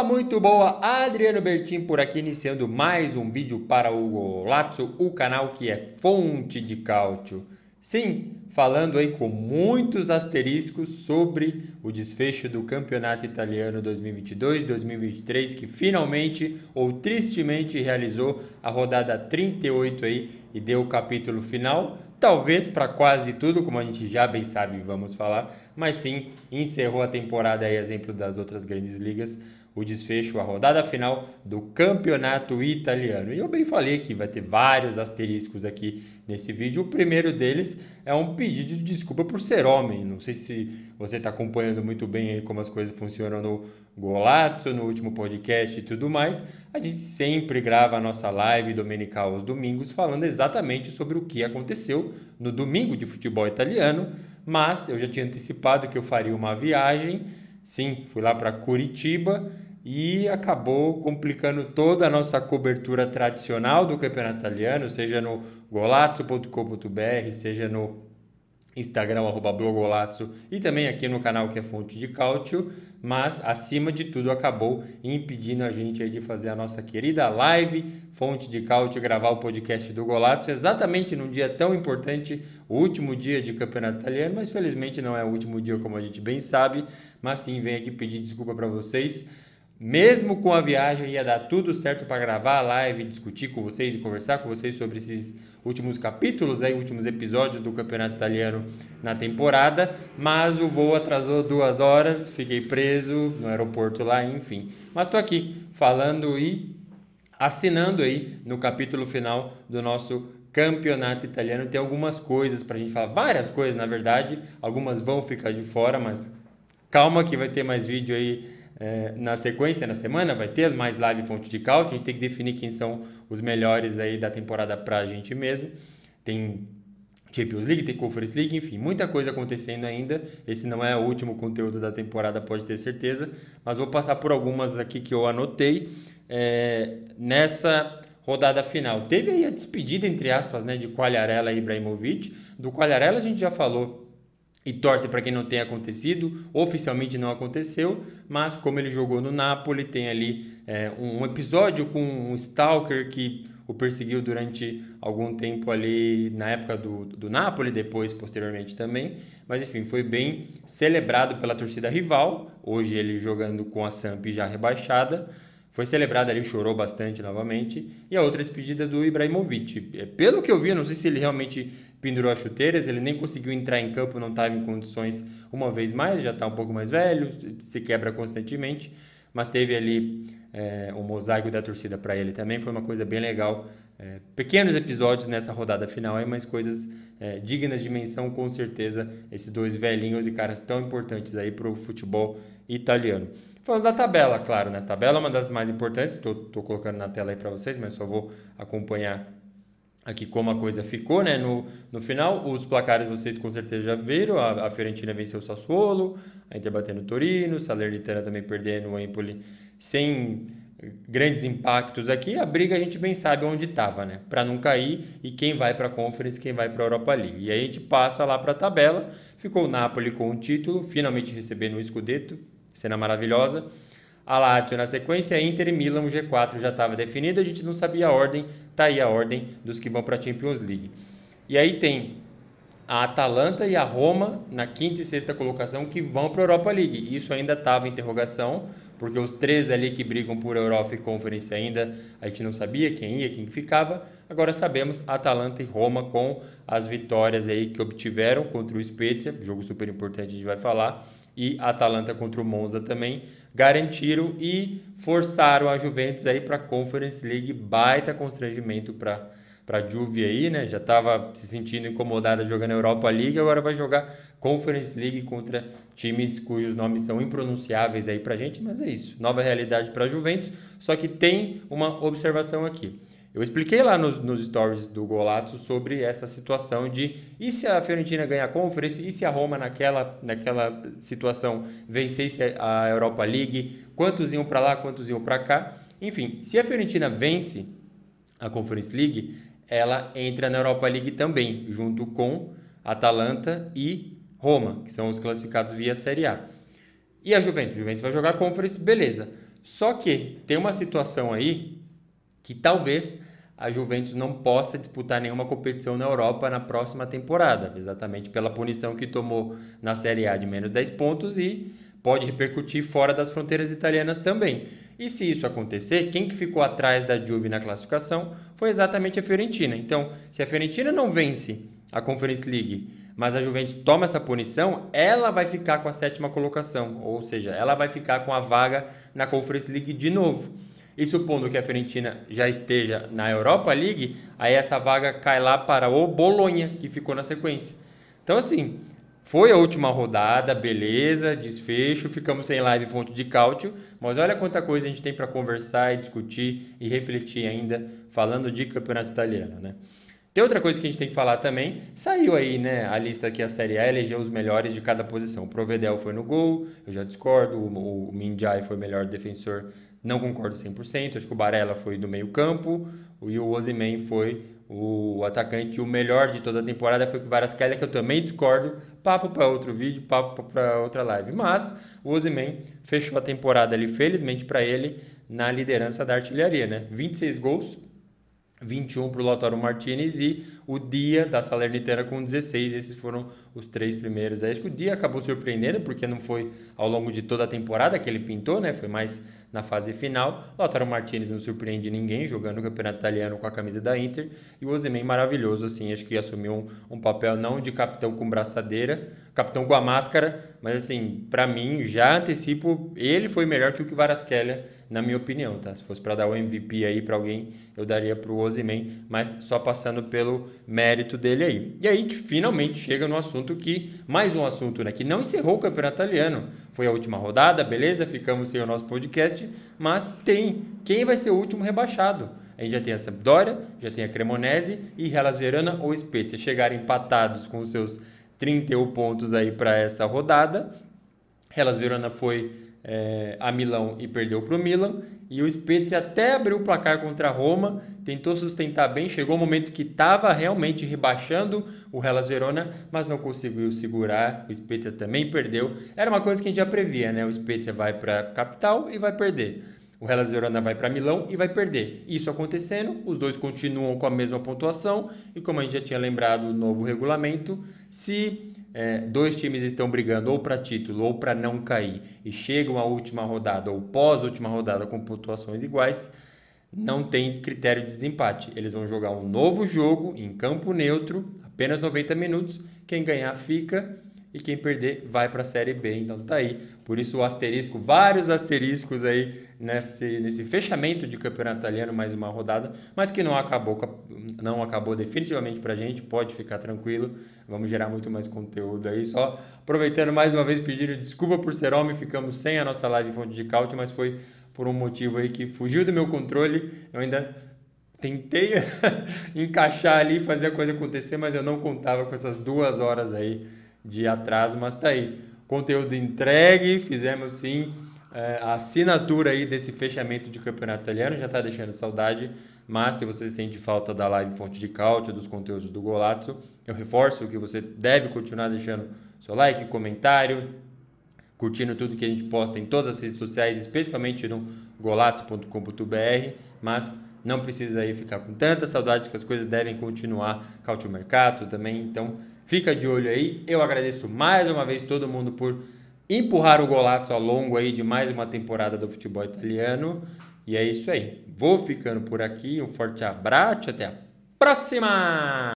Muito boa, Adriano Bertin por aqui, iniciando mais um vídeo para o Golazzo, o canal que é fonte de cálcio. Sim, falando aí com muitos asteriscos sobre o desfecho do Campeonato Italiano 2022-2023, que finalmente ou tristemente realizou a rodada 38 aí e deu o capítulo final. Talvez para quase tudo, como a gente já bem sabe, vamos falar, mas sim, encerrou a temporada aí, exemplo das outras grandes ligas, o desfecho, a rodada final do Campeonato Italiano. E eu bem falei que vai ter vários asteriscos aqui nesse vídeo. O primeiro deles é um pedido de desculpa por ser homem. Não sei se você está acompanhando muito bem aí como as coisas funcionam no Golazzo, no último podcast e tudo mais. A gente sempre grava a nossa live dominical aos domingos falando exatamente sobre o que aconteceu no domingo de futebol italiano, mas eu já tinha antecipado que eu faria uma viagem. Sim, fui lá para Curitiba e acabou complicando toda a nossa cobertura tradicional do campeonato italiano, seja no golazzo.com.br, seja no Instagram, @blogolazzo, e também aqui no canal que é Fonte de Cálcio, mas acima de tudo acabou impedindo a gente aí de fazer a nossa querida live Fonte de Cálcio, gravar o podcast do Golazzo, exatamente num dia tão importante, o último dia de campeonato italiano, mas felizmente não é o último dia como a gente bem sabe, mas sim, venho aqui pedir desculpa para vocês. Mesmo com a viagem ia dar tudo certo para gravar a live, discutir com vocês e conversar com vocês sobre esses últimos capítulos, aí, últimos episódios do Campeonato Italiano na temporada, mas o voo atrasou 2 horas, fiquei preso no aeroporto lá, enfim. Mas estou aqui falando e assinando aí no capítulo final do nosso Campeonato Italiano. Tem algumas coisas para a gente falar, várias coisas na verdade, algumas vão ficar de fora, mas calma que vai ter mais vídeo aí. Na sequência, na semana, vai ter mais live Fonte de Cálcio. A gente tem que definir quem são os melhores aí da temporada pra gente mesmo. Tem Champions League, tem Conference League, enfim, muita coisa acontecendo ainda. Esse não é o último conteúdo da temporada, pode ter certeza, mas vou passar por algumas aqui que eu anotei nessa rodada final. Teve aí a despedida, entre aspas, né, de Quagliarella e Ibrahimovic. Do Quagliarella a gente já falou e torce para quem não tenha acontecido, oficialmente não aconteceu, mas como ele jogou no Napoli, tem ali um episódio com um stalker que o perseguiu durante algum tempo ali na época do Napoli, depois posteriormente também, mas enfim, foi bem celebrado pela torcida rival, hoje ele jogando com a Samp já rebaixada. Foi celebrado ali, chorou bastante novamente. E a outra despedida do Ibrahimovic. Pelo que eu vi, eu não sei se ele realmente pendurou as chuteiras, ele nem conseguiu entrar em campo, não estava em condições uma vez mais, já está um pouco mais velho, se quebra constantemente. Mas teve ali um mosaico da torcida para ele também, foi uma coisa bem legal. Pequenos episódios nessa rodada final, aí, mas coisas dignas de menção, com certeza, esses dois velhinhos e caras tão importantes aí para o futebol italiano. Falando da tabela, claro, né? A tabela é uma das mais importantes, estou colocando na tela aí para vocês, mas só vou acompanhar aqui como a coisa ficou, né? No final, os placares vocês com certeza já viram. A Fiorentina venceu o Sassuolo, a Inter batendo o Torino, o Salernitana também perdendo o Empoli sem grandes impactos aqui. A briga a gente bem sabe onde estava, né? Para não cair, e quem vai para a Conference, quem vai para a Europa League. E aí a gente passa lá para a tabela, ficou o Napoli com o título, finalmente recebendo o Scudetto, cena maravilhosa. A Lazio na sequência, Inter e Milan, o G4 já estava definido, a gente não sabia a ordem, tá aí a ordem dos que vão para a Champions League. E aí tem a Atalanta e a Roma na quinta e sexta colocação que vão para a Europa League. Isso ainda estava em interrogação, porque os três ali que brigam por Europa e Conference ainda, a gente não sabia quem ia, quem ficava. Agora sabemos, Atalanta e Roma com as vitórias aí que obtiveram contra o Spezia, jogo super importante, a gente vai falar, e a Atalanta contra o Monza também, garantiram e forçaram a Juventus aí para a Conference League. Baita constrangimento para a Juve aí, né? Já estava se sentindo incomodada jogando Europa League, agora vai jogar Conference League contra times cujos nomes são impronunciáveis aí pra gente, mas é isso, nova realidade para a Juventus. Só que tem uma observação aqui. Eu expliquei lá nos stories do Golazzo sobre essa situação de e se a Fiorentina ganhar a Conference, e se a Roma naquela situação vencesse a Europa League, quantos iam para lá, quantos iam para cá. Enfim, se a Fiorentina vence a Conference League, ela entra na Europa League também, junto com Atalanta e Roma, que são os classificados via Série A. E a Juventus? A Juventus vai jogar a Conference, beleza. Só que tem uma situação aí que talvez a Juventus não possa disputar nenhuma competição na Europa na próxima temporada, exatamente pela punição que tomou na Série A de menos 10 pontos e pode repercutir fora das fronteiras italianas também. E se isso acontecer, quem que ficou atrás da Juve na classificação foi exatamente a Fiorentina. Então, se a Fiorentina não vence a Conference League, mas a Juventus toma essa punição, ela vai ficar com a 7ª colocação, ou seja, ela vai ficar com a vaga na Conference League de novo. E supondo que a Fiorentina já esteja na Europa League, aí essa vaga cai lá para o Bolonha, que ficou na sequência. Então, assim, foi a última rodada, beleza, desfecho, ficamos sem live fonte de cálcio, mas olha quanta coisa a gente tem para conversar e discutir e refletir ainda, falando de campeonato italiano, né? Tem outra coisa que a gente tem que falar também, saiu aí, né, a lista que a Série A elegeu os melhores de cada posição. O Provedel foi no gol, eu já discordo, o Minjai foi o melhor defensor, não concordo 100%, acho que o Barella foi do meio campo, e o Osimhen foi o atacante, o melhor de toda a temporada foi o Kvaratskhelia, que eu também discordo, papo para outro vídeo, papo para outra live. Mas o Osimhen fechou a temporada ali, felizmente para ele, na liderança da artilharia, né? 26 gols, 21 para o Lautaro Martinez e o Dia da Salernitana com 16. Esses foram os 3 primeiros. Acho que o Dia acabou surpreendendo porque não foi ao longo de toda a temporada que ele pintou, né? Foi mais na fase final. O Lautaro Martinez não surpreende ninguém jogando o campeonato italiano com a camisa da Inter. E o Osimhen maravilhoso, assim, acho que assumiu um papel não de capitão com braçadeira, capitão com a máscara, mas assim, para mim, já antecipo, ele foi melhor que o Kvaratskhelia, na minha opinião, tá? Se fosse para dar o MVP aí para alguém, eu daria para o Osimhen, mas só passando pelo mérito dele aí. E aí que finalmente chega no assunto que, mais um assunto, né, que não encerrou o campeonato italiano. Foi a última rodada, beleza, ficamos sem o nosso podcast, mas tem quem vai ser o último rebaixado. A gente já tem a Sampdoria, já tem a Cremonese e Hellas Verona ou Spezia chegaram empatados com os seus 31 pontos aí para essa rodada. Hellas Verona foi a Milão e perdeu para o Milan. E o Spezia até abriu o placar contra a Roma, tentou sustentar bem, chegou um momento que estava realmente rebaixando o Hellas Verona, mas não conseguiu segurar, o Spezia também perdeu. Era uma coisa que a gente já previa, né? O Spezia vai para a capital e vai perder. O Hellas Verona vai para Milão e vai perder. Isso acontecendo, os dois continuam com a mesma pontuação e como a gente já tinha lembrado no novo regulamento, se dois times estão brigando ou para título ou para não cair e chegam à última rodada ou pós-última rodada com pontuações iguais, não tem critério de desempate. Eles vão jogar um novo jogo em campo neutro, apenas 90 minutos. Quem ganhar fica e quem perder vai para a Série B. Então tá aí. Por isso o asterisco, vários asteriscos aí nesse fechamento de campeonato italiano, mais uma rodada, mas que não acabou definitivamente para a gente, pode ficar tranquilo. Vamos gerar muito mais conteúdo aí. Só aproveitando mais uma vez, pedir desculpa por ser homem, ficamos sem a nossa live fonte de cálcio, mas foi por um motivo aí que fugiu do meu controle. Eu ainda tentei encaixar ali, fazer a coisa acontecer, mas eu não contava com essas 2 horas aí de atraso, mas tá aí. Conteúdo entregue, fizemos sim a assinatura aí desse fechamento de campeonato italiano, já tá deixando saudade, mas se você sente falta da live fonte de cálcio, dos conteúdos do Golazzo, eu reforço que você deve continuar deixando seu like, comentário, curtindo tudo que a gente posta em todas as redes sociais, especialmente no golazzo.com.br, mas não precisa aí ficar com tanta saudade que as coisas devem continuar, Cálcio Mercato também, então fica de olho aí. Eu agradeço mais uma vez todo mundo por empurrar o Golazzo ao longo aí de mais uma temporada do futebol italiano. E é isso aí. Vou ficando por aqui. Um forte abraço. Até a próxima!